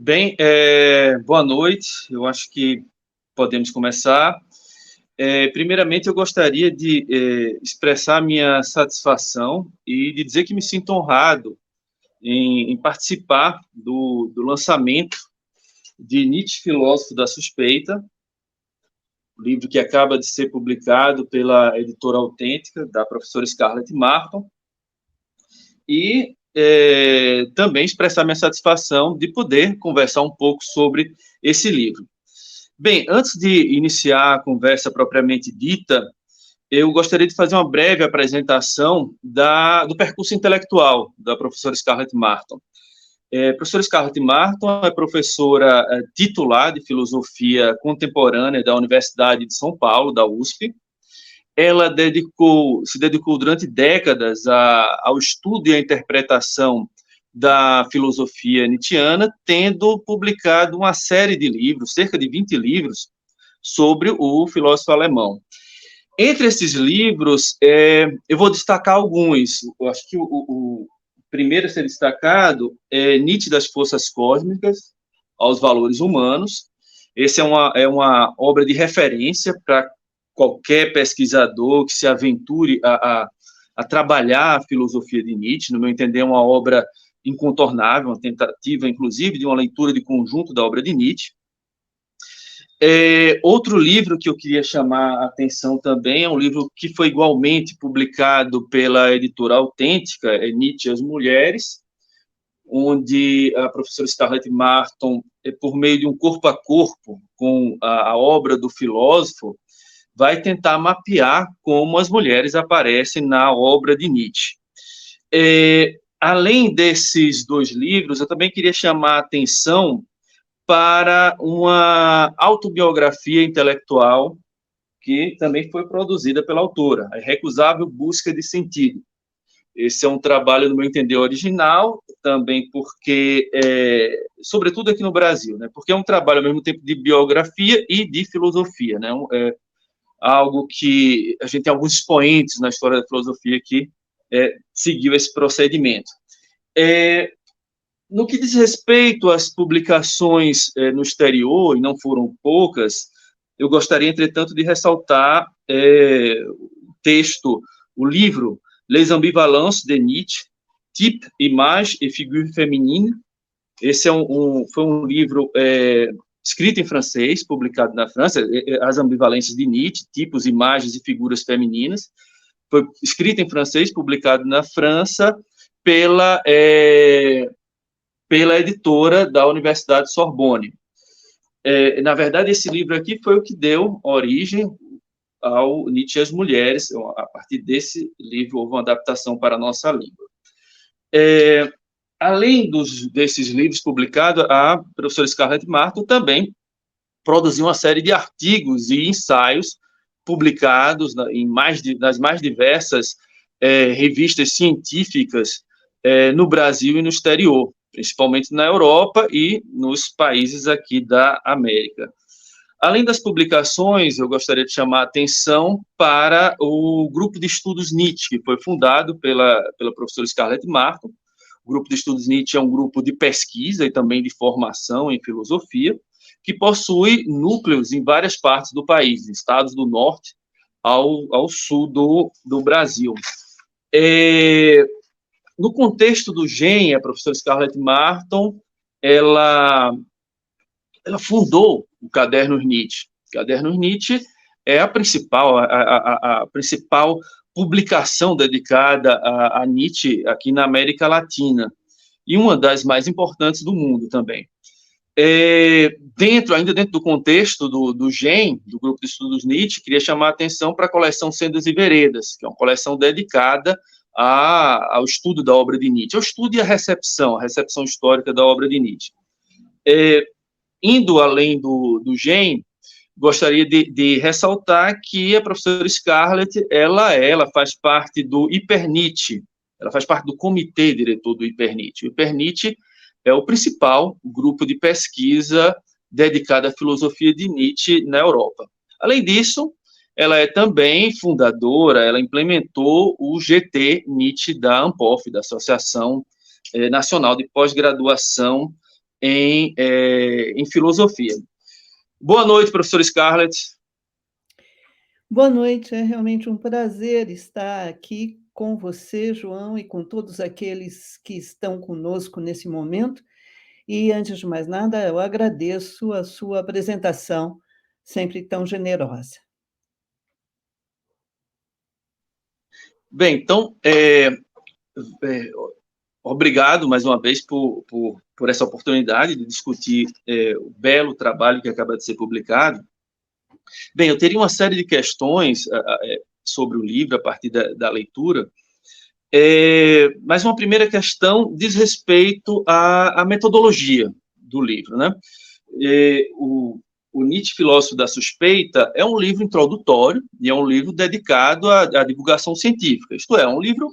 Bem, boa noite. Eu acho que podemos começar. Primeiramente, eu gostaria de expressar minha satisfação e de dizer que me sinto honrado em participar do lançamento de Nietzsche, Filósofo da Suspeita, livro que acaba de ser publicado pela editora Autêntica, da professora Scarlett Martin, e também expressar minha satisfação de poder conversar um pouco sobre esse livro. Bem, antes de iniciar a conversa propriamente dita, eu gostaria de fazer uma breve apresentação do percurso intelectual da professora Scarlett Martin. A professora Scarlett Martin é professora titular de Filosofia Contemporânea da Universidade de São Paulo, da USP. Ela se dedicou durante décadas ao estudo e à interpretação da filosofia nietzschiana, tendo publicado uma série de livros, cerca de 20 livros, sobre o filósofo alemão. Entre esses livros, eu vou destacar alguns. Eu acho que o primeiro a ser destacado é Nietzsche das Forças Cósmicas aos Valores Humanos. Essa é uma obra de referência para qualquer pesquisador que se aventure a trabalhar a filosofia de Nietzsche. No meu entender, é uma obra incontornável, uma tentativa, inclusive, de uma leitura de conjunto da obra de Nietzsche. Outro livro que eu queria chamar a atenção também é um livro que foi igualmente publicado pela editora Autêntica, Nietzsche e as Mulheres, onde a professora Scarlett Martin, por meio de um corpo a corpo com a obra do filósofo, vai tentar mapear como as mulheres aparecem na obra de Nietzsche. Além desses dois livros, eu também queria chamar a atenção para uma autobiografia intelectual que também foi produzida pela autora, A Irrecusável Busca de Sentido. Esse é um trabalho, no meu entender, original, também porque, sobretudo aqui no Brasil, né, porque é um trabalho ao mesmo tempo de biografia e de filosofia, né, algo que a gente tem alguns expoentes na história da filosofia que seguiu esse procedimento. No que diz respeito às publicações no exterior, e não foram poucas, eu gostaria, entretanto, de ressaltar o texto, o livro Les Ambivalences de Nietzsche, Type, Image et Figure Féminine. Esse foi um livro escrito em francês, publicado na França, As Ambivalências de Nietzsche, Tipos, Imagens e Figuras Femininas. Foi escrito em francês, publicado na França, pela editora da Universidade Sorbonne. Na verdade, esse livro aqui foi o que deu origem ao Nietzsche e as Mulheres. A partir desse livro, houve uma adaptação para a nossa língua. Além desses livros publicados, a professora Scarlett Martin também produziu uma série de artigos e ensaios publicados nas mais diversas revistas científicas no Brasil e no exterior, principalmente na Europa e nos países aqui da América. Além das publicações, eu gostaria de chamar a atenção para o Grupo de Estudos Nietzsche, que foi fundado pela professora Scarlett Martin. O Grupo de Estudos Nietzsche é um grupo de pesquisa e também de formação em filosofia, que possui núcleos em várias partes do país, estados do norte ao sul do Brasil. No contexto do GEM, a professora Scarlett Martin, ela fundou o Cadernos Nietzsche. O Cadernos Nietzsche é a principal publicação dedicada a Nietzsche aqui na América Latina, e uma das mais importantes do mundo também. Ainda dentro do contexto do GEM, do Grupo de Estudos Nietzsche, queria chamar a atenção para a coleção Sendas e Veredas, que é uma coleção dedicada ao estudo da obra de Nietzsche, ao estudo e a recepção histórica da obra de Nietzsche. Indo além do GEM, gostaria de ressaltar que a professora Scarlett, ela faz parte do Hyper-Nietzsche, ela faz parte do comitê diretor do Hyper-Nietzsche. O Hyper-Nietzsche é o principal grupo de pesquisa dedicado à filosofia de Nietzsche na Europa. Além disso, ela é também fundadora, ela implementou o GT Nietzsche da ANPOF, da Associação Nacional de Pós-Graduação em filosofia. Boa noite, professor Scarlett. Boa noite, é realmente um prazer estar aqui com você, João, e com todos aqueles que estão conosco nesse momento. E, antes de mais nada, eu agradeço a sua apresentação, sempre tão generosa. Bem, então, obrigado mais uma vez por essa oportunidade de discutir o belo trabalho que acaba de ser publicado. Bem, eu teria uma série de questões sobre o livro a partir da leitura, mas uma primeira questão diz respeito à metodologia do livro, né? O Nietzsche, Filósofo da Suspeita, é um livro introdutório e é um livro dedicado à divulgação científica, isto é, um livro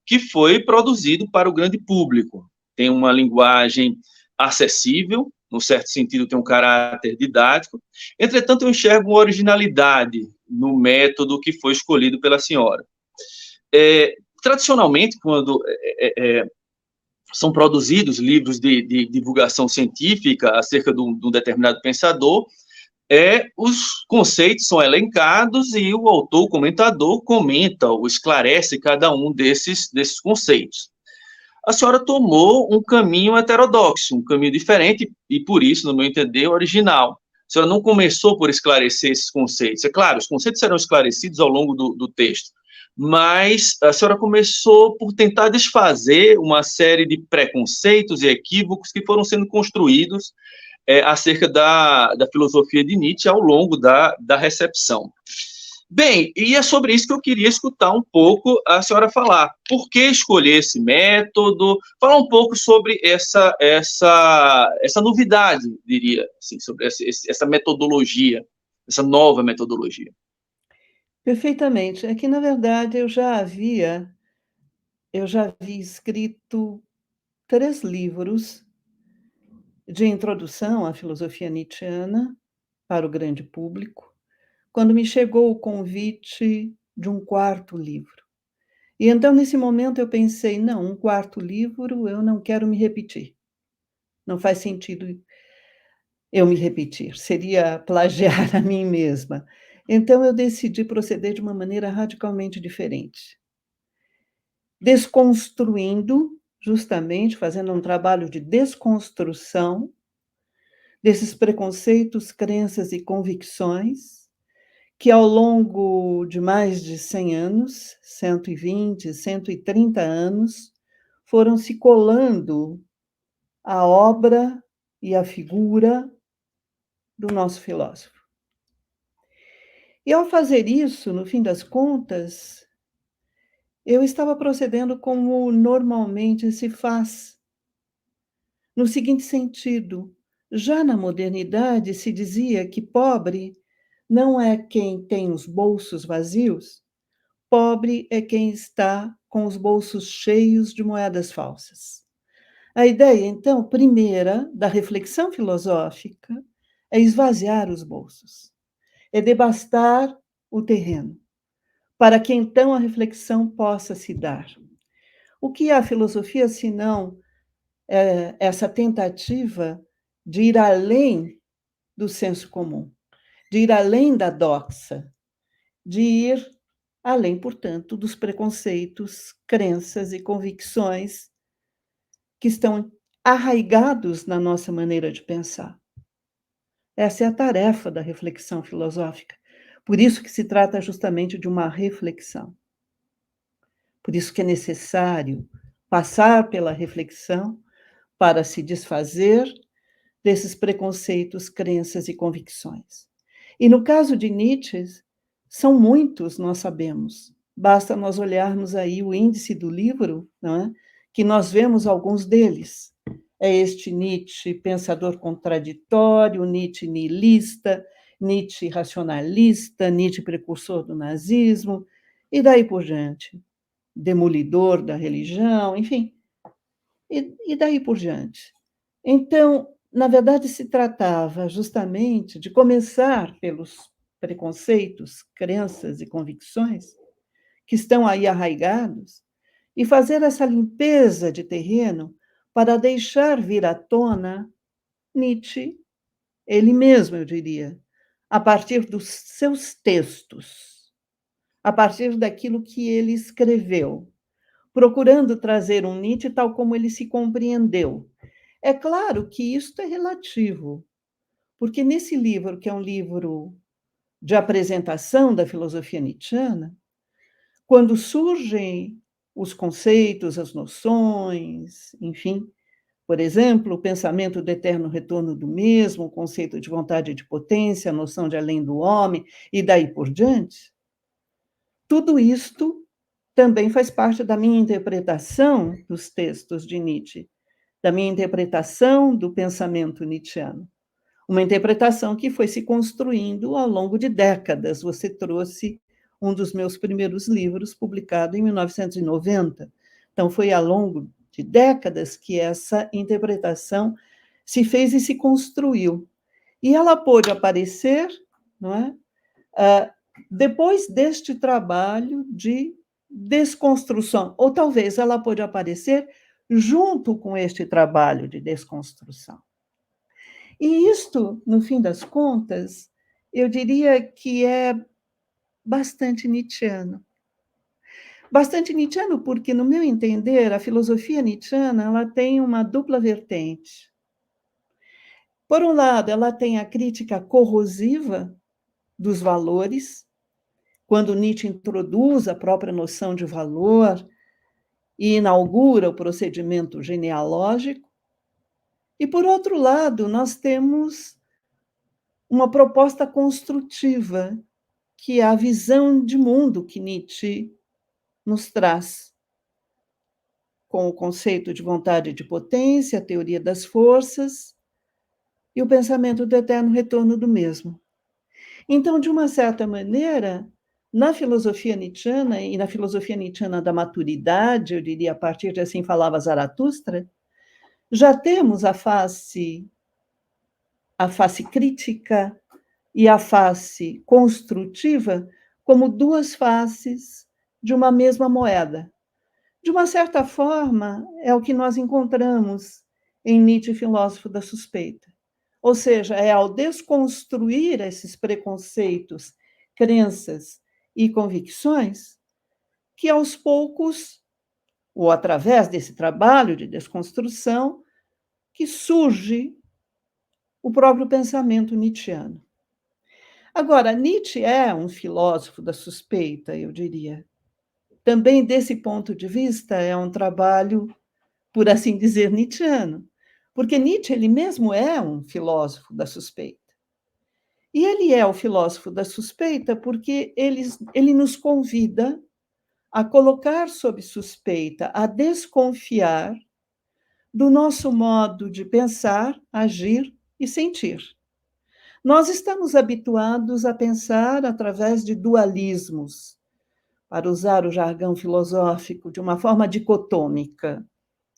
que foi produzido para o grande público. Tem uma linguagem acessível, no certo sentido, tem um caráter didático. Entretanto, eu enxergo uma originalidade no método que foi escolhido pela senhora. Tradicionalmente, quando são produzidos livros de divulgação científica acerca de um determinado pensador, os conceitos são elencados e o autor, o comentador, comenta ou esclarece cada um desses conceitos. A senhora tomou um caminho heterodoxo, um caminho diferente e, por isso, no meu entender, original. A senhora não começou por esclarecer esses conceitos. É claro, os conceitos serão esclarecidos ao longo do texto, mas a senhora começou por tentar desfazer uma série de preconceitos e equívocos que foram sendo construídos acerca da filosofia de Nietzsche ao longo da recepção. Bem, e é sobre isso que eu queria escutar um pouco a senhora falar. Por que escolher esse método? Falar um pouco sobre essa novidade, diria, assim, sobre essa metodologia, essa nova metodologia. Perfeitamente. É que, na verdade, eu já havia escrito 3 livros de introdução à filosofia nietzschiana para o grande público, quando me chegou o convite de um 4º livro. E então, nesse momento, eu pensei: não, um 4º livro, eu não quero me repetir. Não faz sentido eu me repetir, seria plagiar a mim mesma. Então, eu decidi proceder de uma maneira radicalmente diferente, desconstruindo, justamente fazendo um trabalho de desconstrução desses preconceitos, crenças e convicções que, ao longo de mais de 100 anos, 120, 130 anos, foram se colando à obra e à figura do nosso filósofo. E, ao fazer isso, no fim das contas, eu estava procedendo como normalmente se faz, no seguinte sentido: já na modernidade se dizia que pobre não é quem tem os bolsos vazios, pobre é quem está com os bolsos cheios de moedas falsas. A ideia, então, primeira da reflexão filosófica é esvaziar os bolsos, é devastar o terreno, para que então a reflexão possa se dar. O que é a filosofia, senão essa tentativa de ir além do senso comum, de ir além da doxa, de ir além, portanto, dos preconceitos, crenças e convicções que estão arraigados na nossa maneira de pensar. Essa é a tarefa da reflexão filosófica. Por isso que se trata justamente de uma reflexão. Por isso que é necessário passar pela reflexão para se desfazer desses preconceitos, crenças e convicções. E no caso de Nietzsche, são muitos, nós sabemos. Basta nós olharmos aí o índice do livro, não é? Que nós vemos alguns deles. É este Nietzsche pensador contraditório, Nietzsche nihilista, Nietzsche racionalista, Nietzsche precursor do nazismo, e daí por diante. Demolidor da religião, enfim, e daí por diante. Então, na verdade, se tratava justamente de começar pelos preconceitos, crenças e convicções que estão aí arraigados e fazer essa limpeza de terreno para deixar vir à tona Nietzsche, ele mesmo, eu diria, a partir dos seus textos, a partir daquilo que ele escreveu, procurando trazer um Nietzsche tal como ele se compreendeu. É claro que isto é relativo, porque nesse livro, que é um livro de apresentação da filosofia nietzschiana, quando surgem os conceitos, as noções, enfim, por exemplo, o pensamento do eterno retorno do mesmo, o conceito de vontade e de potência, a noção de além do homem, e daí por diante, tudo isto também faz parte da minha interpretação dos textos de Nietzsche, da minha interpretação do pensamento nietzschiano. Uma interpretação que foi se construindo ao longo de décadas. Você trouxe um dos meus primeiros livros, publicado em 1990. Então, foi ao longo de décadas que essa interpretação se fez e se construiu. E ela pôde aparecer, não é? Depois deste trabalho de desconstrução, ou talvez ela pôde aparecer junto com este trabalho de desconstrução. E isto, no fim das contas, eu diria que é bastante nietzschiano. Bastante nietzschiano porque, no meu entender, a filosofia nietzschiana ela tem uma dupla vertente. Por um lado, ela tem a crítica corrosiva dos valores, quando Nietzsche introduz a própria noção de valor e inaugura o procedimento genealógico. E, por outro lado, nós temos uma proposta construtiva, que é a visão de mundo que Nietzsche nos traz, com o conceito de vontade e de potência, a teoria das forças e o pensamento do eterno retorno do mesmo. Então, de uma certa maneira, na filosofia nietzschiana e na filosofia nietzschiana da maturidade, eu diria, a partir de Assim Falava Zaratustra, já temos a face crítica e a face construtiva como duas faces de uma mesma moeda. De uma certa forma, é o que nós encontramos em Nietzsche, filósofo da suspeita. Ou seja, é ao desconstruir esses preconceitos, crenças e convicções que, aos poucos, ou através desse trabalho de desconstrução, que surge o próprio pensamento nietzschiano. Agora, Nietzsche é um filósofo da suspeita, eu diria. Também, desse ponto de vista, é um trabalho, por assim dizer, nietzschiano, porque Nietzsche ele mesmo é um filósofo da suspeita. E ele é o filósofo da suspeita porque ele nos convida a colocar sob suspeita, a desconfiar do nosso modo de pensar, agir e sentir. Nós estamos habituados a pensar através de dualismos, para usar o jargão filosófico, de uma forma dicotômica,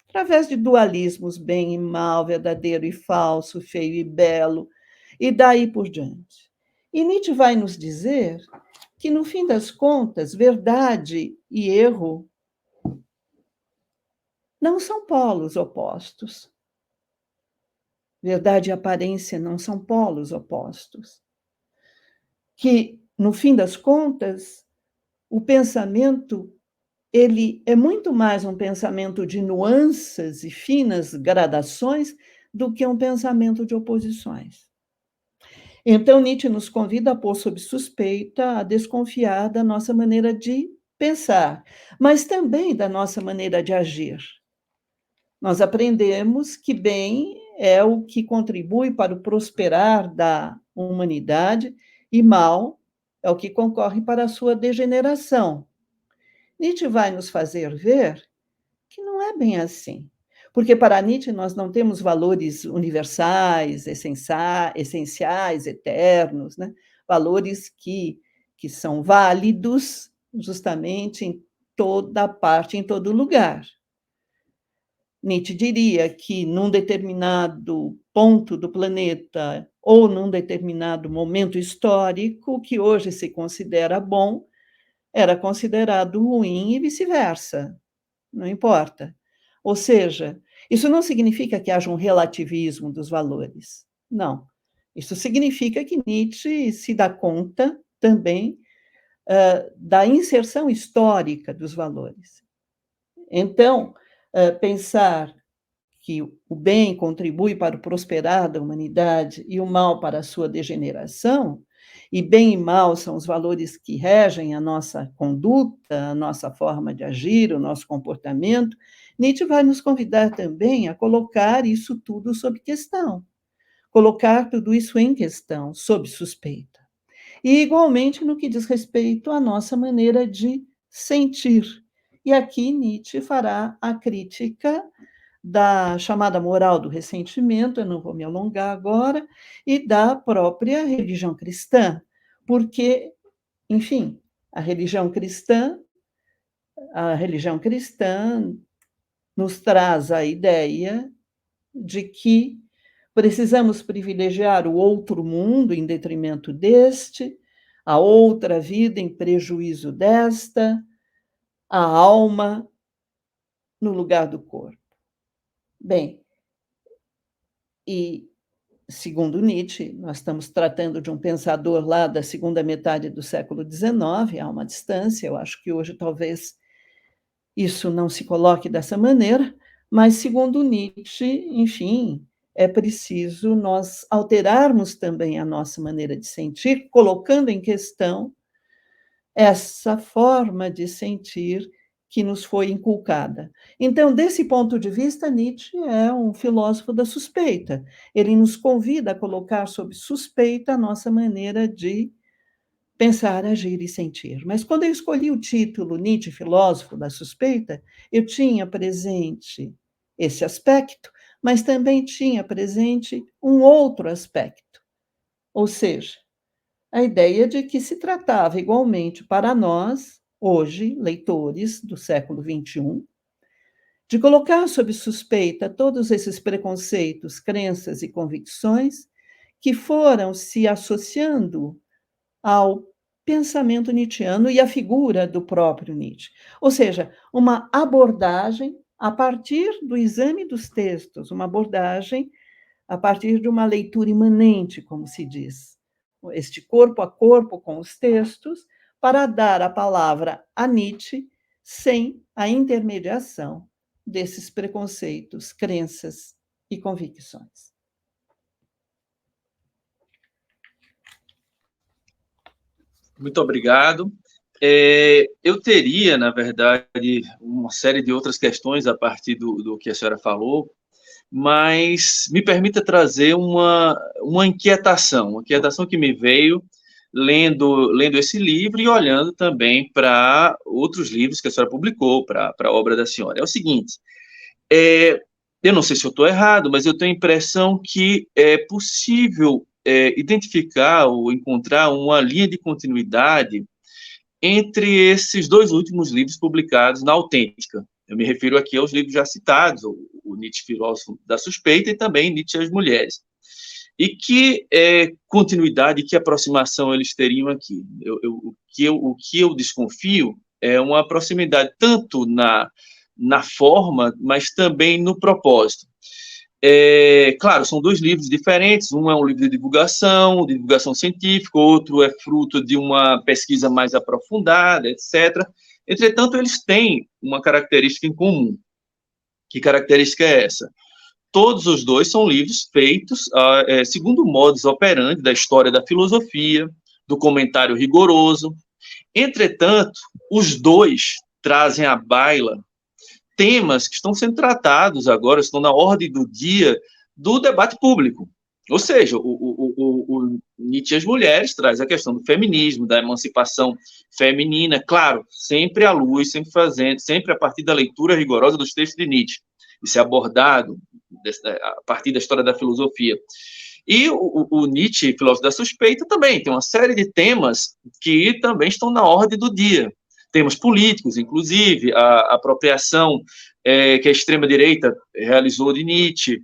através de dualismos, bem e mal, verdadeiro e falso, feio e belo, e daí por diante. E Nietzsche vai nos dizer que, no fim das contas, verdade e erro não são polos opostos. Verdade e aparência não são polos opostos. Que, no fim das contas, o pensamento ele é muito mais um pensamento de nuances e finas gradações do que um pensamento de oposições. Então, Nietzsche nos convida a pôr sob suspeita, a desconfiar da nossa maneira de pensar, mas também da nossa maneira de agir. Nós aprendemos que bem é o que contribui para o prosperar da humanidade e mal é o que concorre para a sua degeneração. Nietzsche vai nos fazer ver que não é bem assim. Porque para Nietzsche nós não temos valores universais, essenciais, eternos, né? Valores que são válidos justamente em toda parte, em todo lugar. Nietzsche diria que num determinado ponto do planeta ou num determinado momento histórico, o que hoje se considera bom era considerado ruim e vice-versa. Não importa. Ou seja, Isso não significa que haja um relativismo dos valores, não. Isso significa que Nietzsche se dá conta também da inserção histórica dos valores. Então, pensar que o bem contribui para o prosperar da humanidade e o mal para a sua degeneração, e bem e mal são os valores que regem a nossa conduta, a nossa forma de agir, o nosso comportamento, Nietzsche vai nos convidar também a colocar isso tudo sob questão, colocar tudo isso em questão, sob suspeita. E, igualmente, no que diz respeito à nossa maneira de sentir. E aqui Nietzsche fará a crítica da chamada moral do ressentimento, eu não vou me alongar agora, e da própria religião cristã, porque, enfim, a religião cristã nos traz a ideia de que precisamos privilegiar o outro mundo em detrimento deste, a outra vida em prejuízo desta, a alma no lugar do corpo. Bem, e segundo Nietzsche, nós estamos tratando de um pensador lá da segunda metade do século XIX, há uma distância, eu acho que hoje talvez isso não se coloque dessa maneira, mas segundo Nietzsche, enfim, é preciso nós alterarmos também a nossa maneira de sentir, colocando em questão essa forma de sentir que nos foi inculcada. Então, desse ponto de vista, Nietzsche é um filósofo da suspeita. Ele nos convida a colocar sob suspeita a nossa maneira de pensar, agir e sentir. Mas quando eu escolhi o título Nietzsche, filósofo da suspeita, eu tinha presente esse aspecto, mas também tinha presente um outro aspecto, ou seja, a ideia de que se tratava igualmente para nós, hoje, leitores do século XXI, de colocar sob suspeita todos esses preconceitos, crenças e convicções que foram se associando ao pensamento nietzschiano e à figura do próprio Nietzsche. Ou seja, uma abordagem a partir do exame dos textos, uma abordagem a partir de uma leitura imanente, como se diz, este corpo a corpo com os textos, para dar a palavra a Nietzsche sem a intermediação desses preconceitos, crenças e convicções. Muito obrigado. Eu teria, na verdade, uma série de outras questões a partir do que a senhora falou, mas me permita trazer uma inquietação que me veio lendo esse livro e olhando também para outros livros que a senhora publicou, para a obra da senhora. É o seguinte, eu não sei se eu estou errado, mas eu tenho a impressão que é possível identificar ou encontrar uma linha de continuidade entre esses dois últimos livros publicados na Autêntica. Eu me refiro aqui aos livros já citados, o Nietzsche, Filósofo da Suspeita, e também Nietzsche e as Mulheres. E que continuidade, que aproximação eles teriam aqui? O que eu desconfio é uma proximidade tanto na forma, mas também no propósito. Claro, são dois livros diferentes, um é um livro de divulgação científica, outro é fruto de uma pesquisa mais aprofundada, etc. Entretanto, eles têm uma característica em comum. Que característica é essa? Todos os dois são livros feitos segundo o modus operandi da história da filosofia, do comentário rigoroso. Entretanto, os dois trazem à baila temas que estão sendo tratados agora, estão na ordem do dia do debate público. Ou seja, o Nietzsche e as Mulheres traz a questão do feminismo, da emancipação feminina, claro, sempre à luz, sempre a partir da leitura rigorosa dos textos de Nietzsche. Isso é abordado a partir da história da filosofia. E o Nietzsche, filósofo da suspeita, também tem uma série de temas que também estão na ordem do dia. Temas políticos, inclusive, a apropriação que a extrema-direita realizou de Nietzsche,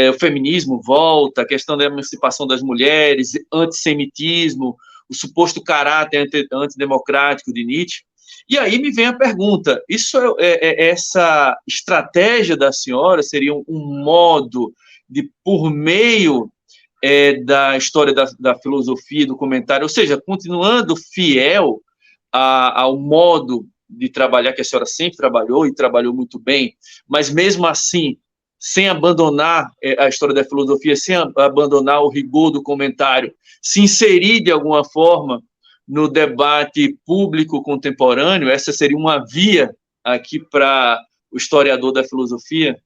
o feminismo volta, a questão da emancipação das mulheres, antissemitismo, o suposto caráter antidemocrático de Nietzsche. E aí me vem a pergunta: essa estratégia da senhora seria um modo de, por meio da história da filosofia, do comentário, ou seja, continuando fiel ao modo de trabalhar que a senhora sempre trabalhou e trabalhou muito bem, mas mesmo assim, sem abandonar a história da filosofia, sem abandonar o rigor do comentário, se inserir de alguma forma no debate público contemporâneo, essa seria uma via aqui para o historiador da filosofia?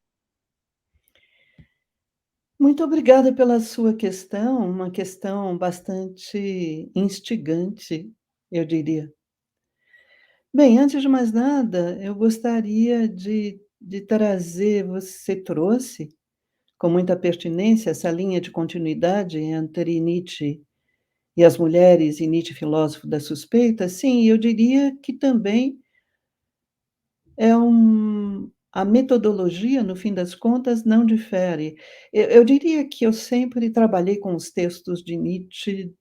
Muito obrigada pela sua questão, uma questão bastante instigante, eu diria. Bem, antes de mais nada, eu gostaria de trazer, você trouxe com muita pertinência essa linha de continuidade entre Nietzsche e as mulheres e Nietzsche, filósofo da suspeita. Sim, eu diria que também a metodologia, no fim das contas, não difere. Eu diria que eu sempre trabalhei com os textos de Nietzsche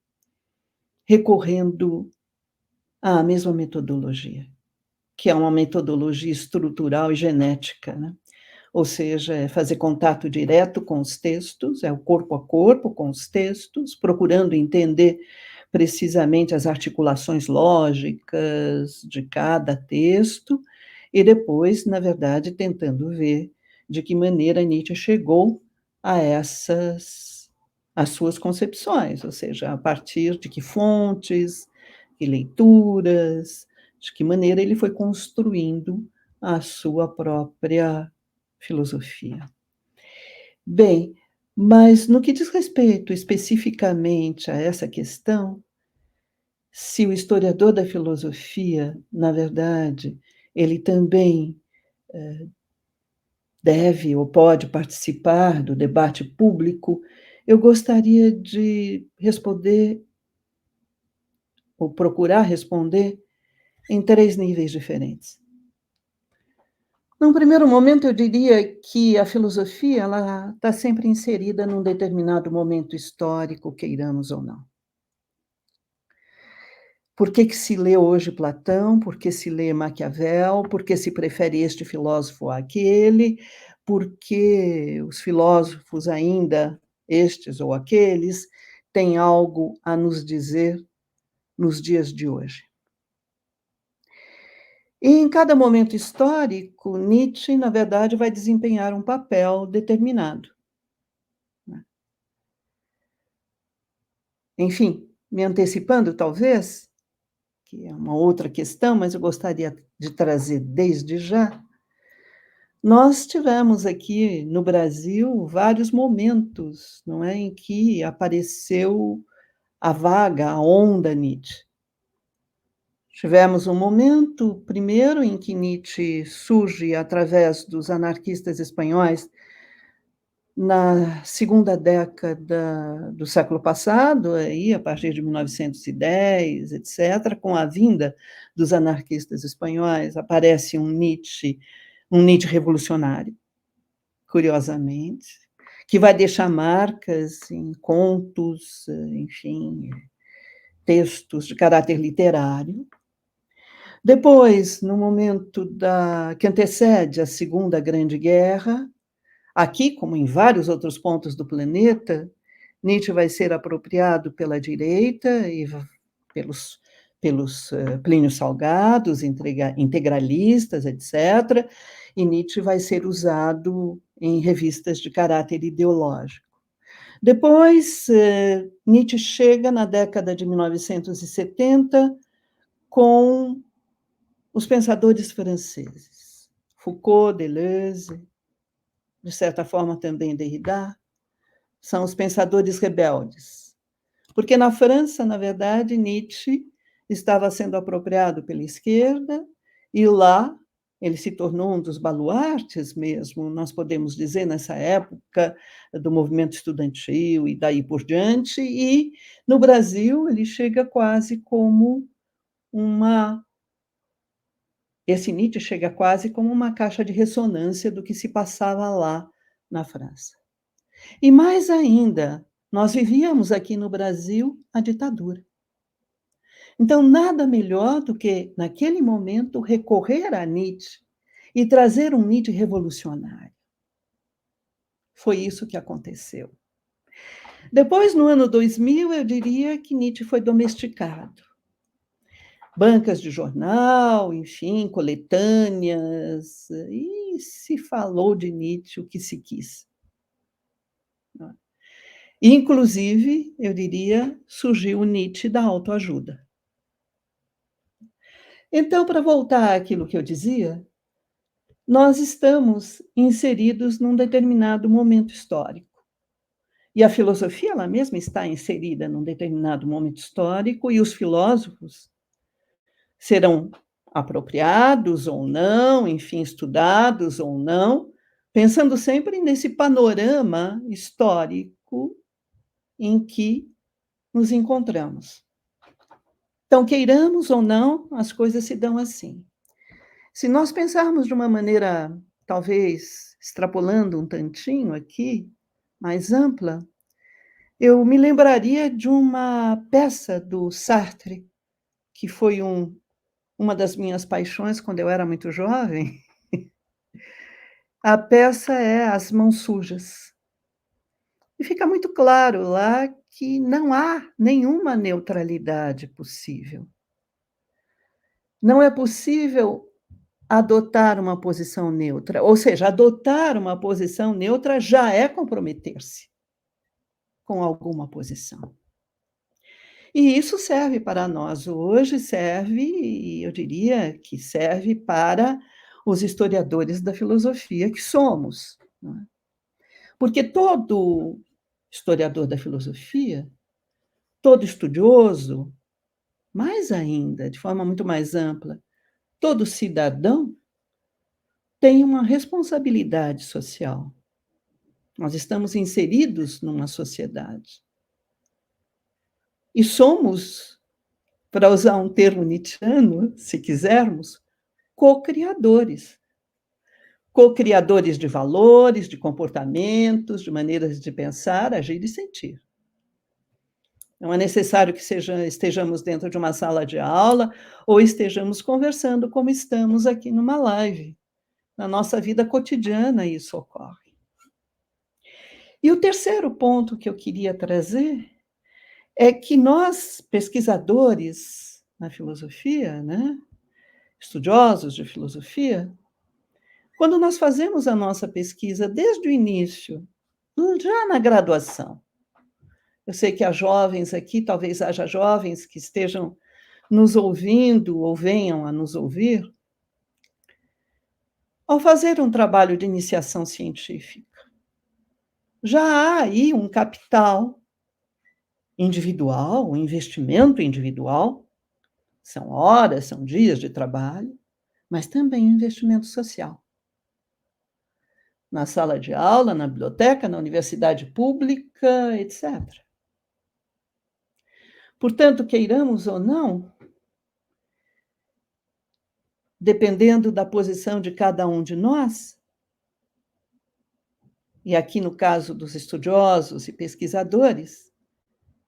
recorrendo à mesma metodologia, que é uma metodologia estrutural e genética, né? Ou seja, é fazer contato direto com os textos, é o corpo a corpo com os textos, procurando entender precisamente as articulações lógicas de cada texto, e depois, na verdade, tentando ver de que maneira Nietzsche chegou a essas as suas concepções, ou seja, a partir de que fontes, que leituras, de que maneira ele foi construindo a sua própria filosofia. Bem, mas no que diz respeito especificamente a essa questão, se o historiador da filosofia, na verdade, ele também deve ou pode participar do debate público, eu gostaria de responder, ou procurar responder, em 3 níveis diferentes. Num primeiro momento, eu diria que a filosofia ela está sempre inserida num determinado momento histórico, queiramos ou não. Por que se lê hoje Platão? Por que se lê Maquiavel? Por que se prefere este filósofo àquele? Porque os filósofos ainda, estes ou aqueles, têm algo a nos dizer nos dias de hoje. E em cada momento histórico, Nietzsche, na verdade, vai desempenhar um papel determinado. Enfim, me antecipando, talvez, que é uma outra questão, mas eu gostaria de trazer desde já. Nós tivemos aqui no Brasil vários momentos, não é, em que apareceu a vaga, a onda Nietzsche. Tivemos um momento, primeiro, em que Nietzsche surge através dos anarquistas espanhóis na segunda década do século passado, aí, a partir de 1910, etc., com a vinda dos anarquistas espanhóis, aparece um Nietzsche revolucionário, curiosamente, que vai deixar marcas em contos, enfim, textos de caráter literário. Depois, no momento que antecede a Segunda Grande Guerra, aqui, como em vários outros pontos do planeta, Nietzsche vai ser apropriado pela direita e pelos Plínio Salgados, integralistas, etc., e Nietzsche vai ser usado em revistas de caráter ideológico. Depois, Nietzsche chega na década de 1970 com os pensadores franceses, Foucault, Deleuze, de certa forma também Derrida, são os pensadores rebeldes. Porque na França, na verdade, Nietzsche estava sendo apropriado pela esquerda, e lá ele se tornou um dos baluartes mesmo, nós podemos dizer, nessa época do movimento estudantil e daí por diante, e no Brasil ele chega quase como esse Nietzsche chega quase como uma caixa de ressonância do que se passava lá na França. E mais ainda, nós vivíamos aqui no Brasil a ditadura. Então, nada melhor do que, naquele momento, recorrer a Nietzsche e trazer um Nietzsche revolucionário. Foi isso que aconteceu. Depois, no ano 2000, eu diria que Nietzsche foi domesticado. Bancas de jornal, enfim, coletâneas, e se falou de Nietzsche o que se quis. Inclusive, eu diria, surgiu o Nietzsche da autoajuda. Então, para voltar àquilo que eu dizia, nós estamos inseridos num determinado momento histórico. E a filosofia, ela mesma está inserida num determinado momento histórico, e os filósofos serão apropriados ou não, enfim, estudados ou não, pensando sempre nesse panorama histórico em que nos encontramos. Então, queiramos ou não, as coisas se dão assim. Se nós pensarmos de uma maneira, talvez extrapolando um tantinho aqui, mais ampla, eu me lembraria de uma peça do Sartre, que foi uma das minhas paixões quando eu era muito jovem. A peça é As Mãos Sujas. E fica muito claro lá que não há nenhuma neutralidade possível. Não é possível adotar uma posição neutra, ou seja, adotar uma posição neutra já é comprometer-se com alguma posição. E isso serve para nós hoje, serve, e eu diria que serve para os historiadores da filosofia que somos. Não é? Porque todo historiador da filosofia, todo estudioso, mais ainda, de forma muito mais ampla, todo cidadão tem uma responsabilidade social. Nós estamos inseridos numa sociedade. E somos, para usar um termo nietzschiano, se quisermos, co-criadores. Co-criadores de valores, de comportamentos, de maneiras de pensar, agir e sentir. Não é necessário que estejamos dentro de uma sala de aula ou estejamos conversando como estamos aqui numa live. Na nossa vida cotidiana isso ocorre. E o terceiro ponto que eu queria trazer é que nós, pesquisadores na filosofia, né, estudiosos de filosofia, quando nós fazemos a nossa pesquisa desde o início, já na graduação, eu sei que há jovens aqui, talvez haja jovens que estejam nos ouvindo ou venham a nos ouvir, ao fazer um trabalho de iniciação científica, já há aí um capital individual, um investimento individual, são horas, são dias de trabalho, mas também um investimento social. Na sala de aula, na biblioteca, na universidade pública, etc. Portanto, queiramos ou não, dependendo da posição de cada um de nós, e aqui no caso dos estudiosos e pesquisadores,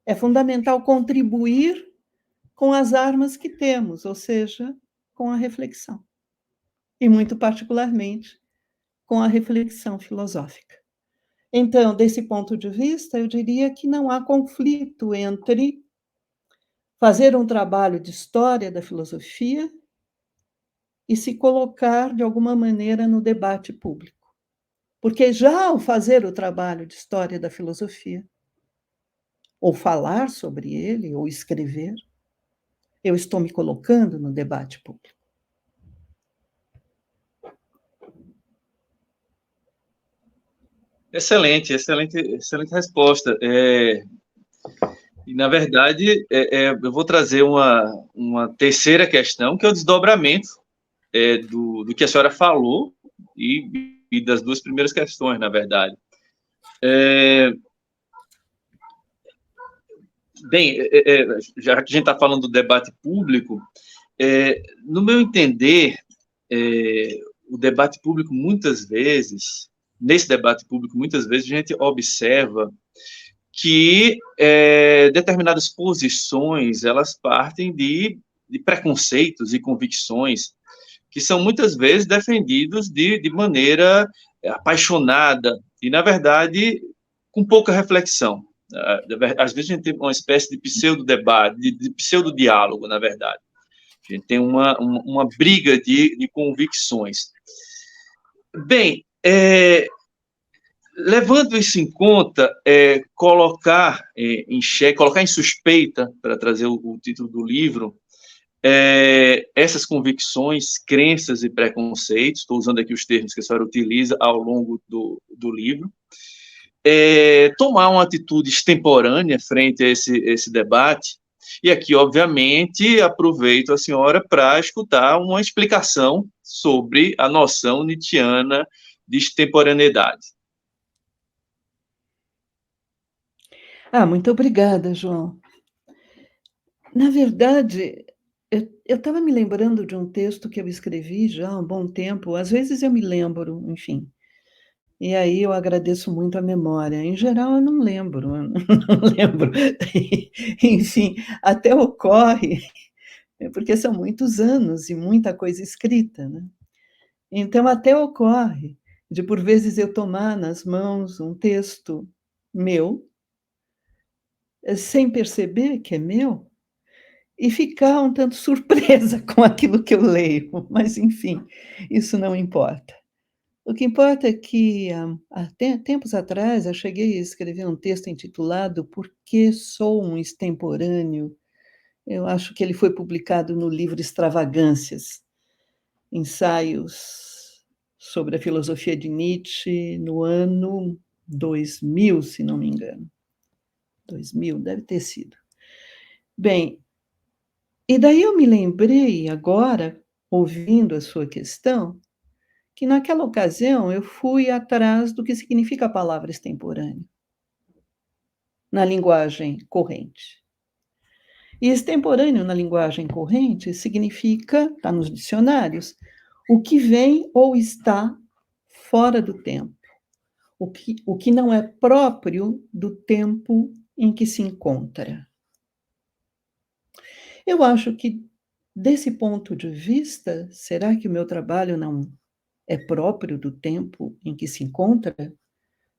é fundamental contribuir com as armas que temos, ou seja, com a reflexão. E, muito particularmente, com a reflexão filosófica. Então, desse ponto de vista, eu diria que não há conflito entre fazer um trabalho de história da filosofia e se colocar, de alguma maneira, no debate público. Porque já ao fazer o trabalho de história da filosofia, ou falar sobre ele, ou escrever, eu estou me colocando no debate público. Excelente, excelente resposta. E, na verdade, eu vou trazer uma terceira questão, que é o desdobramento do que a senhora falou e das duas primeiras questões, na verdade. Bem, já que a gente está falando do debate público, no meu entender, o debate público, muitas vezes, nesse debate público, muitas vezes a gente observa que determinadas posições, elas partem de preconceitos e convicções que são muitas vezes defendidos de maneira apaixonada e, na verdade, com pouca reflexão. Às vezes a gente tem uma espécie de pseudo-debate, de pseudo-diálogo, na verdade. A gente tem uma briga de convicções. Bem, levando isso em conta, colocar em xeque, colocar em suspeita, para trazer o título do livro, essas convicções, crenças e preconceitos, estou usando aqui os termos que a senhora utiliza ao longo do livro, tomar uma atitude extemporânea frente a esse debate, e aqui, obviamente, aproveito a senhora para escutar uma explicação sobre a noção nietzschiana de extemporaneidade. Muito obrigada, João. Na verdade, eu estava me lembrando de um texto que eu escrevi já há um bom tempo, às vezes eu me lembro, enfim, e aí eu agradeço muito a memória. Em geral, eu não lembro, eu não lembro. Enfim, até ocorre, porque são muitos anos e muita coisa escrita, né? Então, até ocorre de, por vezes, eu tomar nas mãos um texto meu, sem perceber que é meu, e ficar um tanto surpresa com aquilo que eu leio, mas, enfim, isso não importa. O que importa é que, há tempos atrás, eu cheguei a escrever um texto intitulado Por que sou um extemporâneo? Eu acho que ele foi publicado no livro Extravagâncias, ensaios sobre a filosofia de Nietzsche, no ano 2000, se não me engano. 2000, deve ter sido. Bem, e daí eu me lembrei agora, ouvindo a sua questão, que naquela ocasião eu fui atrás do que significa a palavra extemporâneo, na linguagem corrente. E extemporâneo na linguagem corrente significa, está nos dicionários, o que vem ou está fora do tempo, o que não é próprio do tempo em que se encontra. Eu acho que, desse ponto de vista, será que o meu trabalho não é próprio do tempo em que se encontra?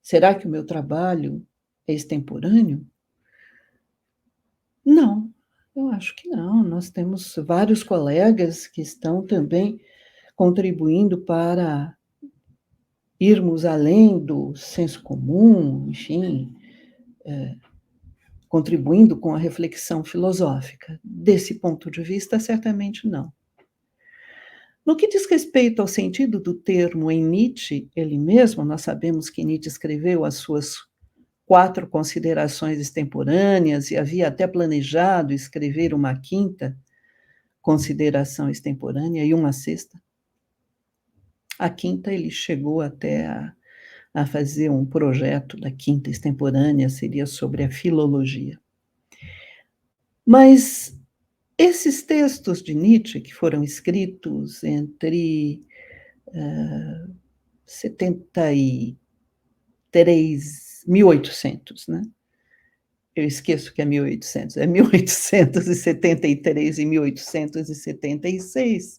Será que o meu trabalho é extemporâneo? Não, eu acho que não. Nós temos vários colegas que estão também contribuindo para irmos além do senso comum, enfim, contribuindo com a reflexão filosófica. Desse ponto de vista, certamente não. No que diz respeito ao sentido do termo em Nietzsche, ele mesmo, nós sabemos que Nietzsche escreveu as suas 4 considerações extemporâneas e havia até planejado escrever uma 5ª consideração extemporânea e uma 6ª. A 5ª ele chegou até a fazer um projeto da 5ª extemporânea, seria sobre a filologia. Mas esses textos de Nietzsche, que foram escritos entre 1800, né? Eu esqueço que é 1800, é 1873 e 1876.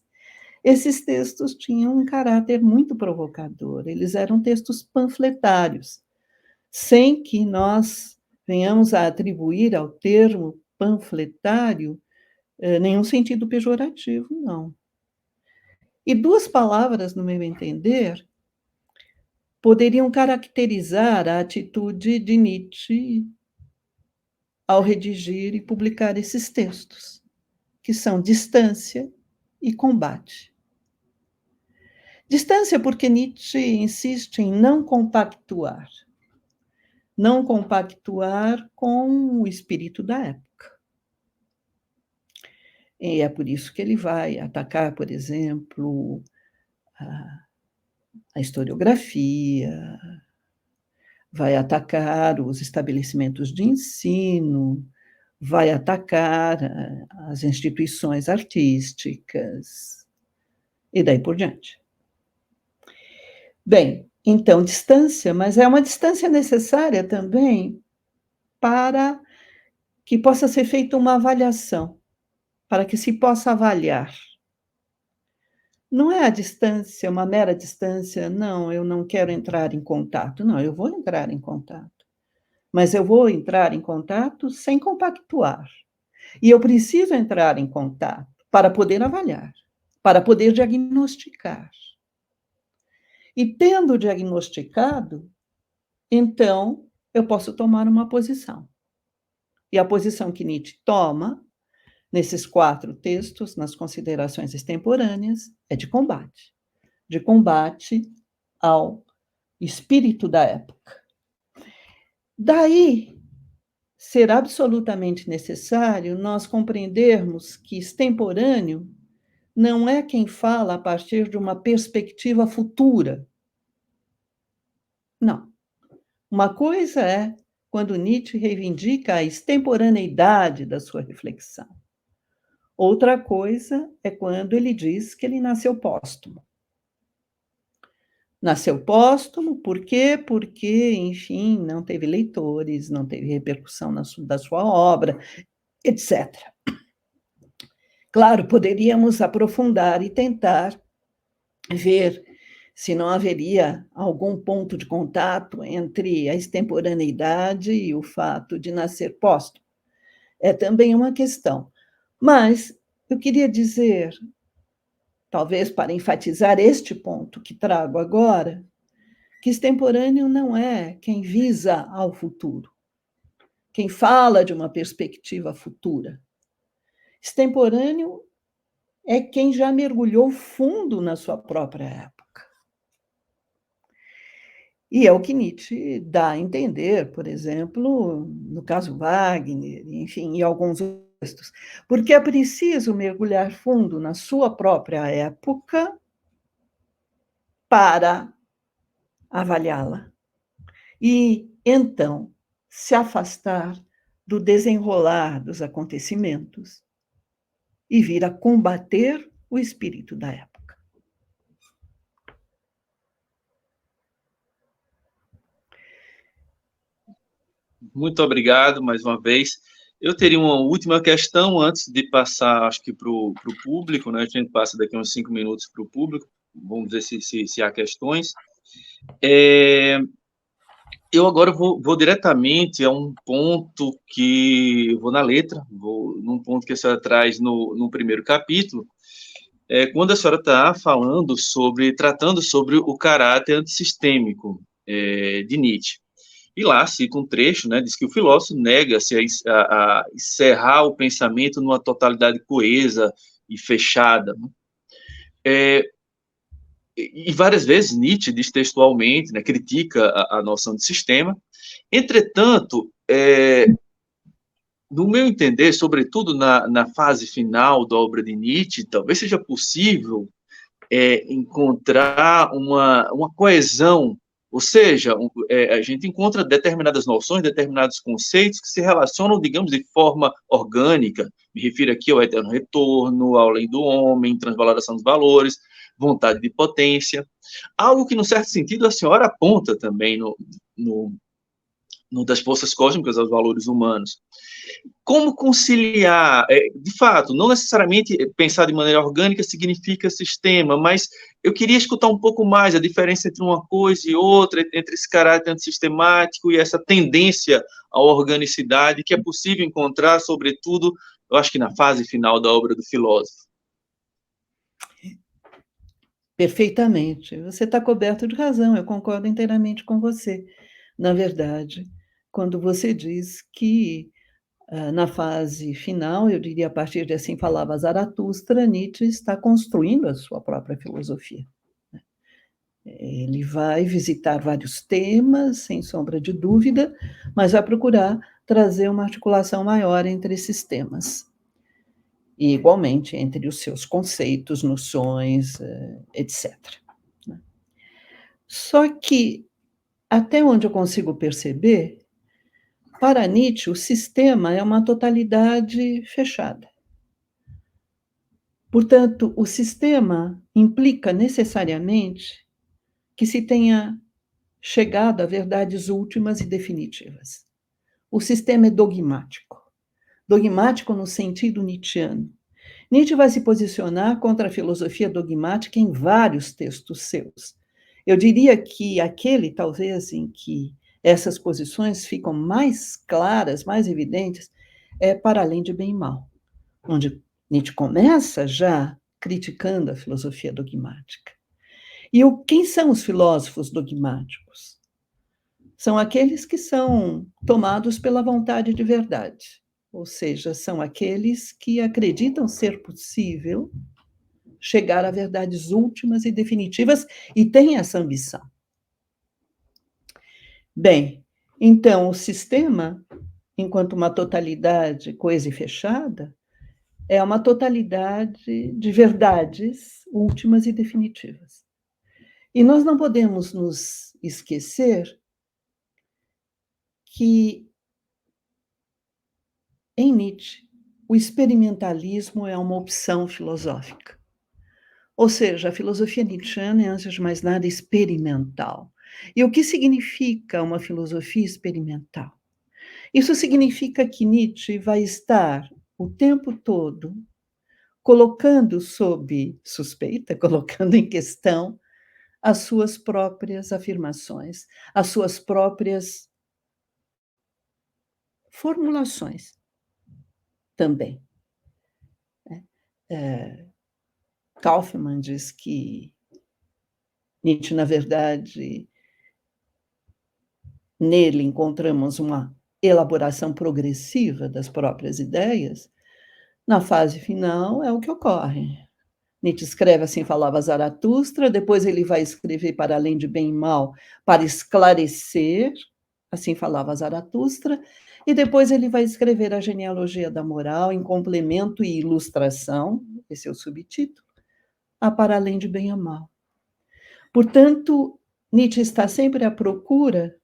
Esses textos tinham um caráter muito provocador, eles eram textos panfletários, sem que nós venhamos a atribuir ao termo panfletário nenhum sentido pejorativo, não. E 2 palavras, no meu entender, poderiam caracterizar a atitude de Nietzsche ao redigir e publicar esses textos, que são distância e combate. Distância porque Nietzsche insiste em não compactuar com o espírito da época. E é por isso que ele vai atacar, por exemplo, a historiografia, vai atacar os estabelecimentos de ensino, vai atacar as instituições artísticas, e daí por diante. Bem, então, distância, mas é uma distância necessária também para que possa ser feita uma avaliação, para que se possa avaliar. Não é a distância, uma mera distância, não, eu não quero entrar em contato. Não, eu vou entrar em contato, mas eu vou entrar em contato sem compactuar. E eu preciso entrar em contato para poder avaliar, para poder diagnosticar. E tendo diagnosticado, então eu posso tomar uma posição. E a posição que Nietzsche toma, nesses 4 textos, nas considerações extemporâneas, é de combate ao espírito da época. Daí, ser absolutamente necessário nós compreendermos que extemporâneo não é quem fala a partir de uma perspectiva futura. Não. Uma coisa é quando Nietzsche reivindica a extemporaneidade da sua reflexão. Outra coisa é quando ele diz que ele nasceu póstumo. Nasceu póstumo, por quê? Porque, enfim, não teve leitores, não teve repercussão da sua obra, etc. Claro, poderíamos aprofundar e tentar ver se não haveria algum ponto de contato entre a extemporaneidade e o fato de nascer póstumo. É também uma questão. Mas eu queria dizer, talvez para enfatizar este ponto que trago agora, que extemporâneo não é quem visa ao futuro, quem fala de uma perspectiva futura. Extemporâneo é quem já mergulhou fundo na sua própria época. E é o que Nietzsche dá a entender, por exemplo, no caso Wagner, enfim, e alguns textos, porque é preciso mergulhar fundo na sua própria época para avaliá-la. E, então, se afastar do desenrolar dos acontecimentos e vir a combater o espírito da época. Muito obrigado mais uma vez. Eu teria uma última questão antes de passar, acho que para o público, né? A gente passa daqui uns 5 minutos para o público, vamos ver se há questões. Eu agora vou diretamente a um ponto que vou na letra, vou num ponto que a senhora traz no primeiro capítulo, quando a senhora está tratando sobre o caráter antissistêmico de Nietzsche. E lá cita um trecho, né, diz que o filósofo nega-se a encerrar o pensamento numa totalidade coesa e fechada. E várias vezes Nietzsche diz textualmente, né, critica a noção de sistema. Entretanto, no meu entender, sobretudo na fase final da obra de Nietzsche, talvez seja possível encontrar uma coesão, ou seja, a gente encontra determinadas noções, determinados conceitos que se relacionam, digamos, de forma orgânica. Me refiro aqui ao eterno retorno, ao além do homem, transvalorização dos valores, vontade de potência, algo que, num certo sentido, a senhora aponta também no das forças cósmicas aos valores humanos. Como conciliar, de fato, não necessariamente pensar de maneira orgânica significa sistema, mas eu queria escutar um pouco mais a diferença entre uma coisa e outra, entre esse caráter antissistemático e essa tendência à organicidade que é possível encontrar, sobretudo, eu acho que na fase final da obra do filósofo. Perfeitamente. Você está coberto de razão, eu concordo inteiramente com você. Na verdade, quando você diz que, na fase final, eu diria a partir de Assim Falava Zaratustra, Nietzsche está construindo a sua própria filosofia. Ele vai visitar vários temas, sem sombra de dúvida, mas vai procurar trazer uma articulação maior entre esses temas. E, igualmente, entre os seus conceitos, noções, etc. Só que, até onde eu consigo perceber, para Nietzsche, o sistema é uma totalidade fechada. Portanto, o sistema implica necessariamente que se tenha chegado a verdades últimas e definitivas. o sistema é dogmático. Dogmático no sentido nietzschiano. Nietzsche vai se posicionar contra a filosofia dogmática em vários textos seus. Eu diria que aquele, talvez, em que essas posições ficam mais claras, mais evidentes, é Para Além de Bem e Mal, onde Nietzsche começa já criticando a filosofia dogmática. E quem são os filósofos dogmáticos? São aqueles que são tomados pela vontade de verdade, ou seja, são aqueles que acreditam ser possível chegar a verdades últimas e definitivas e têm essa ambição. Bem, então o sistema, enquanto uma totalidade coesa e fechada, é uma totalidade de verdades últimas e definitivas. E nós não podemos nos esquecer que, em Nietzsche, o experimentalismo é uma opção filosófica. Ou seja, a filosofia nietzschiana é, antes de mais nada, experimental. E o que significa uma filosofia experimental? Isso significa que Nietzsche vai estar o tempo todo colocando sob suspeita, colocando em questão as suas próprias afirmações, as suas próprias formulações também. Kaufmann diz que Nietzsche, na verdade, nele encontramos uma elaboração progressiva das próprias ideias. Na fase final é o que ocorre. Nietzsche escreve Assim Falava Zaratustra, depois ele vai escrever Para Além de Bem e Mal, para esclarecer Assim Falava Zaratustra, e depois ele vai escrever A Genealogia da Moral, em complemento e ilustração, esse é o subtítulo, a Para Além de Bem e Mal. Portanto, Nietzsche está sempre à procura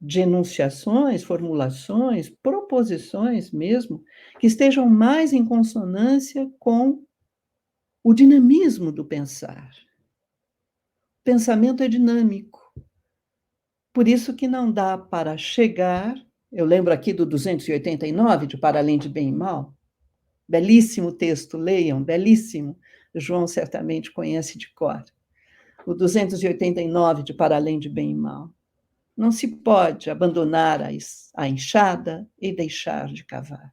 de enunciações, formulações, proposições mesmo, que estejam mais em consonância com o dinamismo do pensar. O pensamento é dinâmico. Por isso que não dá para chegar, eu lembro aqui do 289, de Para Além de Bem e Mal, belíssimo texto, leiam, belíssimo, o João certamente conhece de cor. O 289 de Para Além de Bem e Mal. Não se pode abandonar a enxada e deixar de cavar.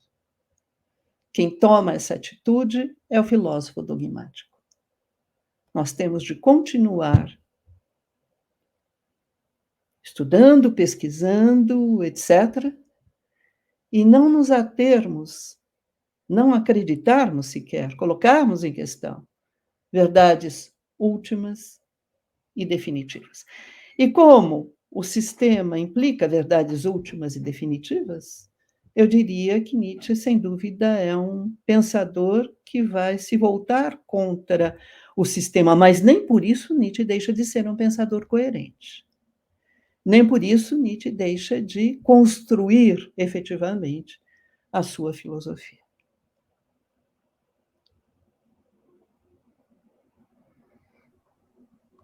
Quem toma essa atitude é o filósofo dogmático. Nós temos de continuar estudando, pesquisando, etc., e não nos atermos, não acreditarmos sequer, colocarmos em questão verdades últimas e definitivas. E como o sistema implica verdades últimas e definitivas, eu diria que Nietzsche, sem dúvida, é um pensador que vai se voltar contra o sistema, mas nem por isso Nietzsche deixa de ser um pensador coerente. Nem por isso Nietzsche deixa de construir efetivamente a sua filosofia.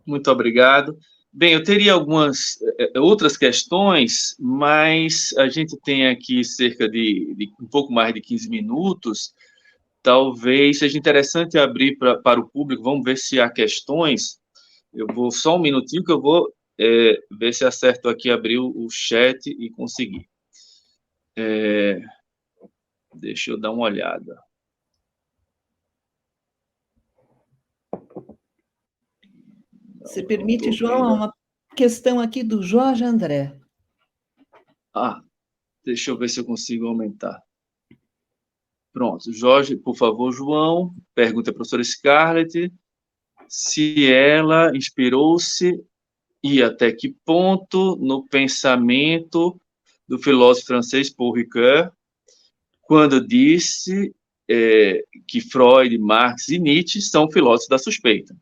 Muito obrigado. Bem, eu teria algumas outras questões, mas a gente tem aqui cerca de um pouco mais de 15 minutos. Talvez seja interessante abrir para o público. Vamos ver se há questões. Eu vou só um minutinho que eu vou ver se acerto aqui abrir o chat e conseguir. Deixa eu dar uma olhada. Se permite, João, há uma questão aqui do Jorge André. Deixa eu ver se eu consigo aumentar. Pronto. Jorge, por favor, João, pergunta à professora Scarlett se ela inspirou-se e até que ponto no pensamento do filósofo francês Paul Ricoeur, quando disse que Freud, Marx e Nietzsche são filósofos da suspeita.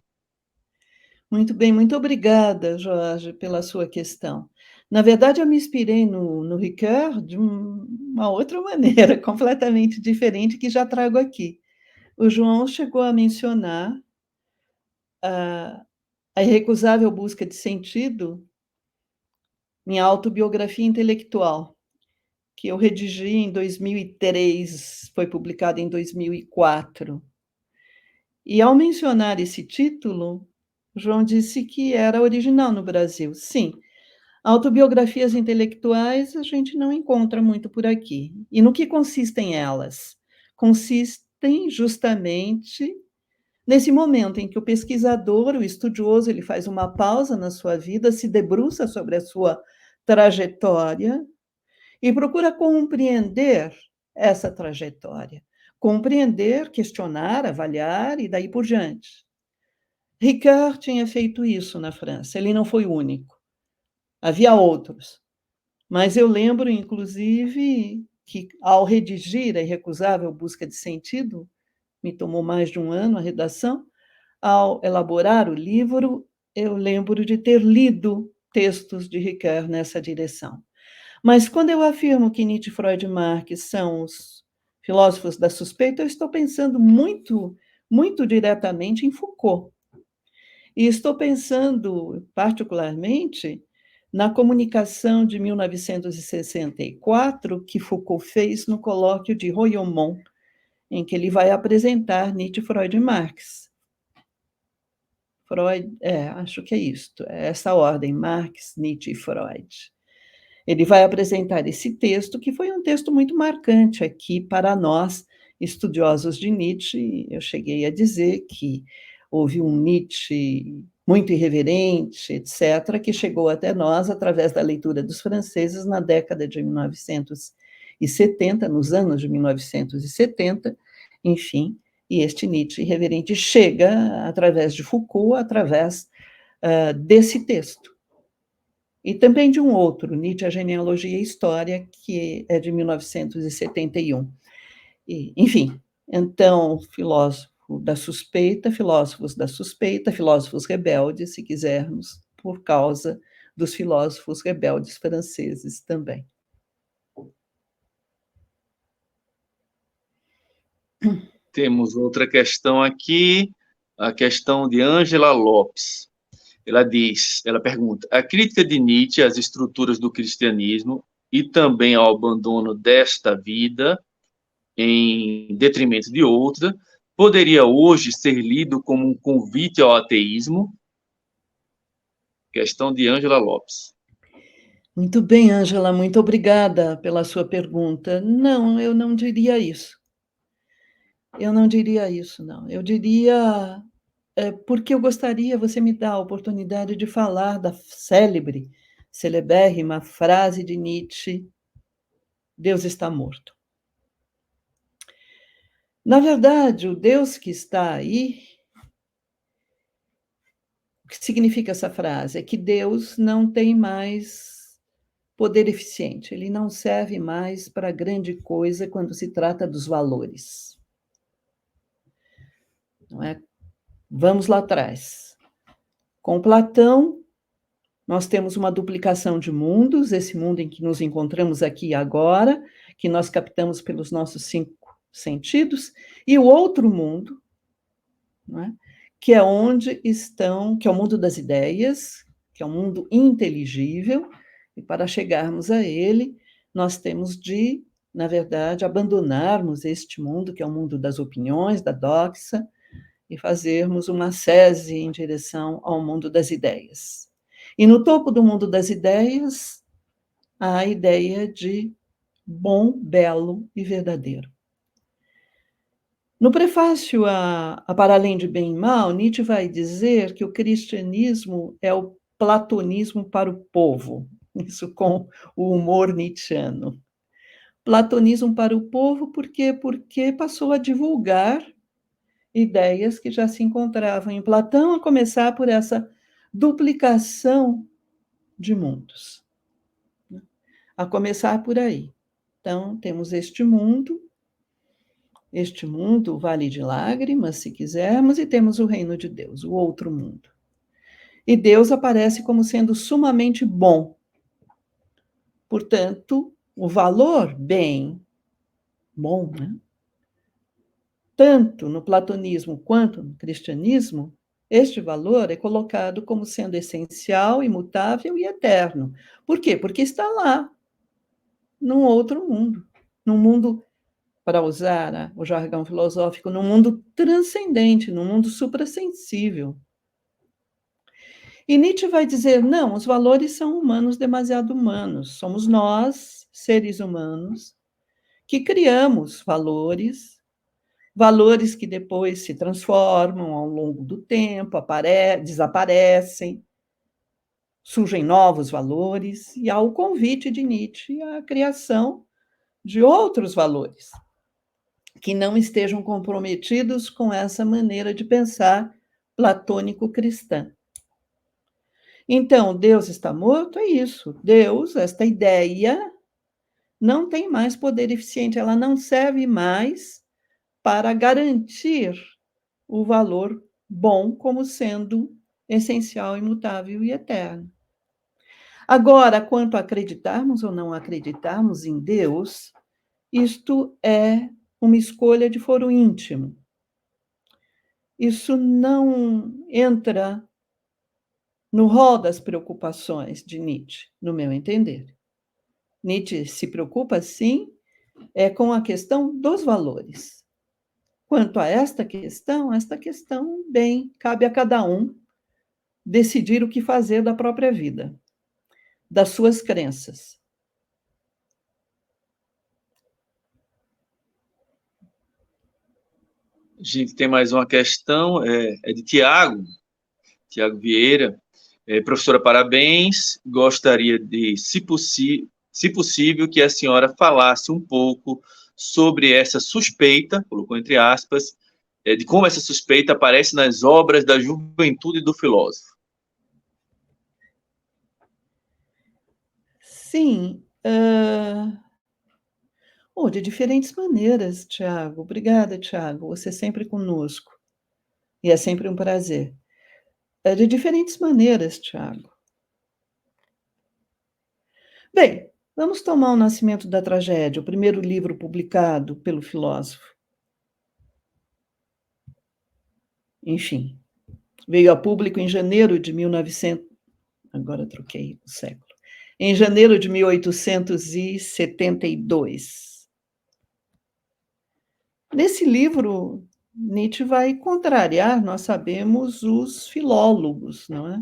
Muito bem, muito obrigada, Jorge, pela sua questão. Na verdade, eu me inspirei no Ricoeur de uma outra maneira, completamente diferente, que já trago aqui. O João chegou a mencionar a irrecusável busca de sentido minha autobiografia intelectual, que eu redigi em 2003, foi publicada em 2004. E ao mencionar esse título, João disse que era original no Brasil. Sim, autobiografias intelectuais a gente não encontra muito por aqui. E no que consistem elas? Consistem justamente nesse momento em que o pesquisador, o estudioso, ele faz uma pausa na sua vida, se debruça sobre a sua trajetória e procura compreender essa trajetória. Compreender, questionar, avaliar e daí por diante. Ricard tinha feito isso na França, ele não foi o único. Havia outros. Mas eu lembro, inclusive, que ao redigir a Irrecusável Busca de Sentido, me tomou mais de um ano a redação, ao elaborar o livro, eu lembro de ter lido textos de Ricard nessa direção. Mas quando eu afirmo que Nietzsche, Freud e Marx são os filósofos da suspeita, eu estou pensando muito diretamente em Foucault. E estou pensando, particularmente, na comunicação de 1964 que Foucault fez no colóquio de Royaumont, em que ele vai apresentar Nietzsche, Freud e Marx. Freud, acho que é isto, é essa ordem, Marx, Nietzsche e Freud. Ele vai apresentar esse texto, que foi um texto muito marcante aqui para nós, estudiosos de Nietzsche. Eu cheguei a dizer que houve um Nietzsche muito irreverente, etc., que chegou até nós através da leitura dos franceses na década de 1970, nos anos de 1970, enfim, e este Nietzsche irreverente chega através de Foucault, através desse texto. E também de um outro, Nietzsche, a Genealogia e a História, que é de 1971. Enfim, então, filósofos da suspeita, filósofos rebeldes, se quisermos, por causa dos filósofos rebeldes franceses também. Temos outra questão aqui, a questão de Ângela Lopes. Ela pergunta: a crítica de Nietzsche às estruturas do cristianismo e também ao abandono desta vida em detrimento de outra poderia hoje ser lido como um convite ao ateísmo? Questão de Ângela Lopes. Muito bem, Ângela, muito obrigada pela sua pergunta. Não, eu não diria isso. Eu não diria isso, não. Eu diria porque eu gostaria, você me dá a oportunidade de falar da célebre, celebérrima frase de Nietzsche: Deus está morto. Na verdade, o Deus que está aí, o que significa essa frase? É que Deus não tem mais poder eficiente, ele não serve mais para grande coisa quando se trata dos valores. Não é? Vamos lá atrás. Com Platão, nós temos uma duplicação de mundos, esse mundo em que nos encontramos aqui e agora, que nós captamos pelos nossos 5 sentidos, e o outro mundo, não é? Que é onde estão, que é o mundo das ideias, que é um mundo inteligível, e para chegarmos a ele, nós temos de, na verdade, abandonarmos este mundo, que é o mundo das opiniões, da doxa, e fazermos uma sese em direção ao mundo das ideias. E no topo do mundo das ideias, há a ideia de bom, belo e verdadeiro. No prefácio a Para Além de Bem e Mal, Nietzsche vai dizer que o cristianismo é o platonismo para o povo, isso com o humor nietzschiano. Platonismo para o povo, por quê? Porque passou a divulgar ideias que já se encontravam em Platão, a começar por essa duplicação de mundos. A começar por aí. Então, temos este mundo, o vale de lágrimas, se quisermos, e temos o reino de Deus, o outro mundo. E Deus aparece como sendo sumamente bom. Portanto, o valor bem, bom, né? Tanto no platonismo quanto no cristianismo, Este valor é colocado como sendo essencial, imutável e eterno. Por quê? Porque está lá, num outro mundo, num mundo, para usar, né, o jargão filosófico, num mundo transcendente, num mundo suprassensível. E Nietzsche vai dizer: não, os valores são humanos, demasiado humanos. Somos nós, seres humanos, que criamos valores, valores que depois se transformam ao longo do tempo, desaparecem, surgem novos valores, e há o convite de Nietzsche à criação de outros valores que não estejam comprometidos com essa maneira de pensar platônico-cristã. Então, Deus está morto? É isso. Deus, esta ideia, não tem mais poder eficiente, ela não serve mais para garantir o valor bom como sendo essencial, imutável e eterno. Agora, quanto a acreditarmos ou não acreditarmos em Deus, isto é uma escolha de foro íntimo. Isso não entra no rol das preocupações de Nietzsche, no meu entender. Nietzsche se preocupa, sim, com a questão dos valores. Quanto a esta questão, bem, cabe a cada um decidir o que fazer da própria vida, das suas crenças. A gente tem mais uma questão, é de Tiago Vieira. Professora, parabéns. Gostaria de, se possível, que a senhora falasse um pouco sobre essa suspeita, colocou entre aspas, de como essa suspeita aparece nas obras da juventude do filósofo. Sim, de diferentes maneiras, Tiago. Obrigada, Tiago. Você sempre conosco. E é sempre um prazer. De diferentes maneiras, Tiago. Bem, vamos tomar O Nascimento da Tragédia, o primeiro livro publicado pelo filósofo. Enfim, veio a público em janeiro de 1900. Agora troquei o século. Em janeiro de 1872. Nesse livro, Nietzsche vai contrariar, nós sabemos, os filólogos, não é?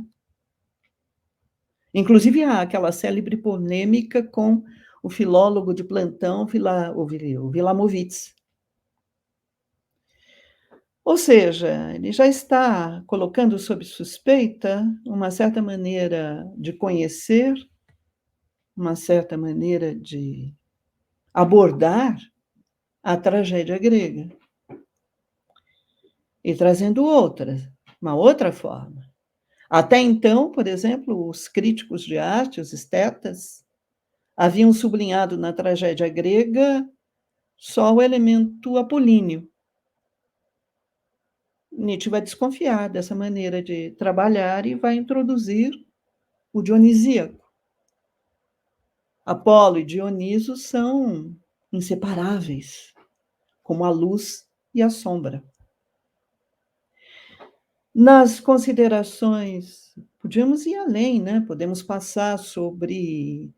Inclusive, há aquela célebre polêmica com o filólogo de plantão, o Wilamowitz. Ou seja, ele já está colocando sob suspeita uma certa maneira de conhecer, uma certa maneira de abordar a tragédia grega. E trazendo uma outra forma. Até então, por exemplo, os críticos de arte, os estetas, haviam sublinhado na tragédia grega só o elemento apolíneo. Nietzsche vai desconfiar dessa maneira de trabalhar e vai introduzir o dionisíaco. Apolo e Dioniso são inseparáveis, como a luz e a sombra. Nas considerações, podíamos ir além, né? Podemos passar sobre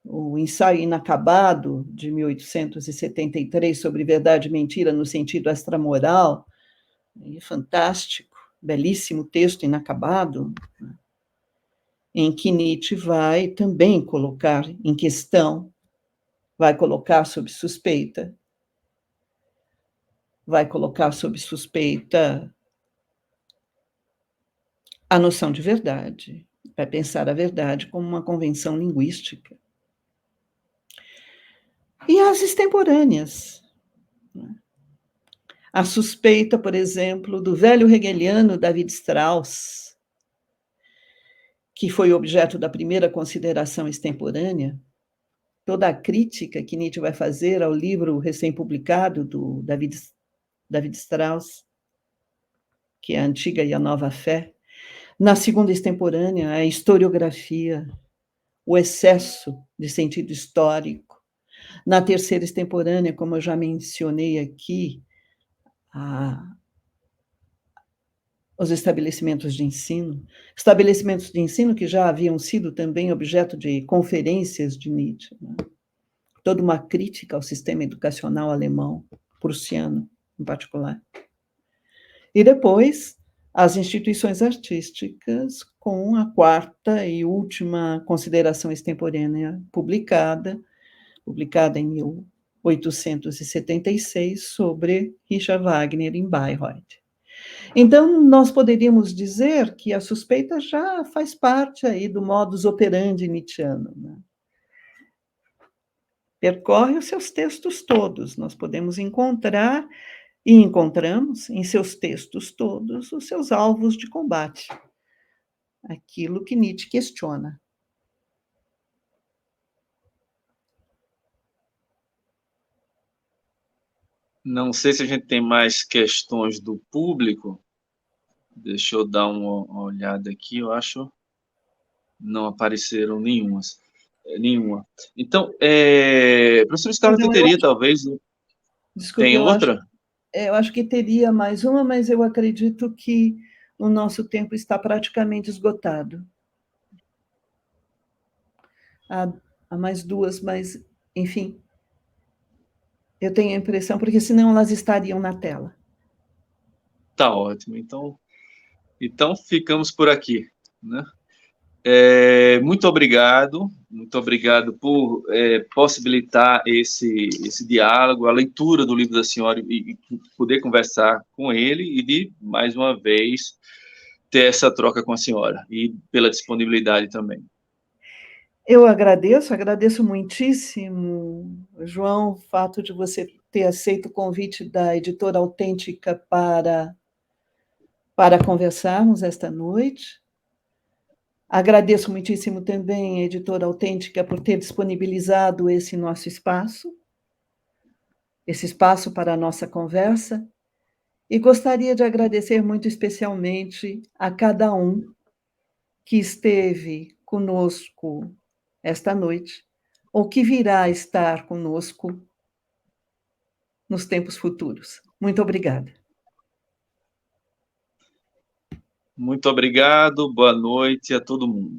o ensaio inacabado de 1873 sobre verdade e mentira no sentido extramoral, fantástico, belíssimo texto inacabado, em que Nietzsche vai também colocar em questão, vai colocar sob suspeita a noção de verdade, vai pensar a verdade como uma convenção linguística. E as extemporâneas. A suspeita, por exemplo, do velho hegeliano David Strauss, que foi objeto da primeira consideração extemporânea, toda a crítica que Nietzsche vai fazer ao livro recém-publicado do David Strauss, que é A Antiga e a Nova Fé. Na segunda extemporânea, a historiografia, o excesso de sentido histórico. Na terceira extemporânea, como eu já mencionei aqui, os estabelecimentos de ensino que já haviam sido também objeto de conferências de Nietzsche, né? Toda uma crítica ao sistema educacional alemão, prussiano em particular. E depois, as instituições artísticas, com a quarta e última consideração extemporânea publicada em 1876, sobre Richard Wagner em Bayreuth. Então, nós poderíamos dizer que a suspeita já faz parte aí do modus operandi nietzschiano, né? Percorre os seus textos todos, nós podemos encontrar e encontramos em seus textos todos os seus alvos de combate, aquilo que Nietzsche questiona. Não sei se a gente tem mais questões do público. Deixa eu dar uma olhada aqui, eu acho não apareceram nenhuma. Então, professor Scarlett, Não, teria talvez... desculpe, Tem outra? eu acho que teria mais uma, mas eu acredito que o nosso tempo está praticamente esgotado. Há mais duas, mas, enfim, eu tenho a impressão, porque senão elas estariam na tela. Tá ótimo. Então ficamos por aqui, né? Muito obrigado por possibilitar esse diálogo, a leitura do livro da senhora e poder conversar com ele e de, mais uma vez, ter essa troca com a senhora e pela disponibilidade também. Eu agradeço muitíssimo, João, o fato de você ter aceito o convite da Editora Autêntica para conversarmos esta noite. Agradeço muitíssimo também a Editora Autêntica por ter disponibilizado esse nosso espaço, esse espaço para a nossa conversa, e gostaria de agradecer muito especialmente a cada um que esteve conosco esta noite, ou que virá estar conosco nos tempos futuros. Muito obrigada. Muito obrigado, boa noite a todo mundo.